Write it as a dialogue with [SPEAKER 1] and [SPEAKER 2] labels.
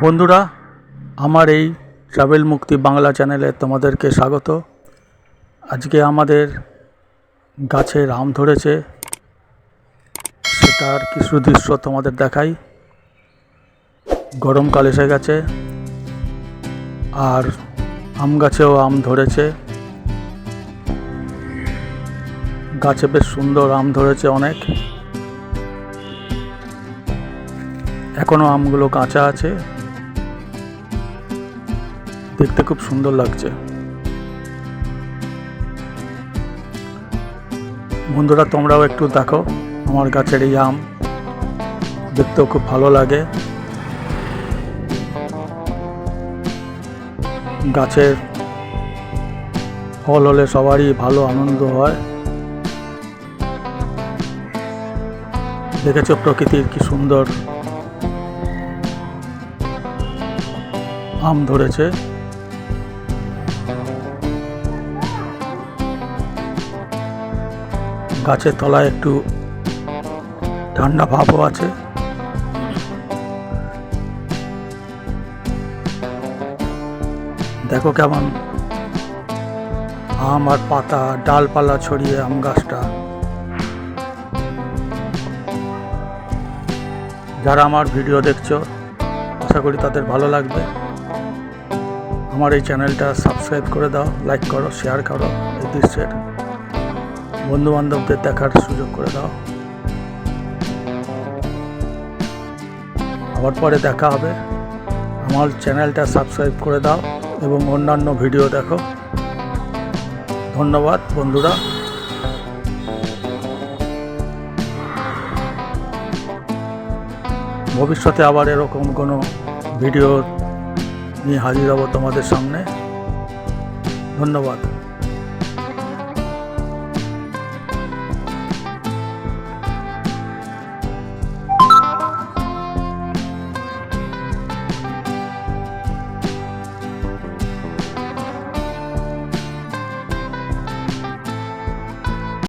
[SPEAKER 1] বন্ধুরা, আমার এই ট্রাভেল মুক্তি বাংলা চ্যানেলে তোমাদেরকে স্বাগত। আজকে আমাদের গাছের আম ধরেছে, সেটার কিছু দৃশ্য তোমাদের দেখাই। গরমকাল এসে গেছে আর আম গাছেও আম ধরেছে। গাছে বেশ সুন্দর আম ধরেছে অনেক। এখনো আমগুলো কাঁচা আছে, দেখতে খুব সুন্দর লাগছে। বন্ধুরা, তোমরাও একটু দেখো আমার গাছের এই আম, দেখতেও খুব ভালো লাগে। গাছের ফল হলে সবারই ভালো আনন্দ হয়। দেখেছো প্রকৃতির কি সুন্দর আম ধরেছে। গাছের তলায় একটু ঠান্ডা ভাবও আছে। দেখো কেমন আম আর পাতা, ডালপালা ছড়িয়ে আম গাছটা। যারা আমার ভিডিও দেখছো, আশা করি তাদের ভালো লাগবে। আমার এই চ্যানেলটা সাবস্ক্রাইব করে দাও, লাইক করো, শেয়ার করো। এই দৃশ্যের বন্ধুবান্ধবদের দেখার সুযোগ করে দাও। আবার পরে দেখা হবে। আমার চ্যানেলটা সাবস্ক্রাইব করে দাও এবং অন্যান্য ভিডিও দেখো। ধন্যবাদ বন্ধুরা। ভবিষ্যতে আবার এরকম কোনো ভিডিও নিয়ে হাজির হব তোমাদের সামনে। ধন্যবাদ।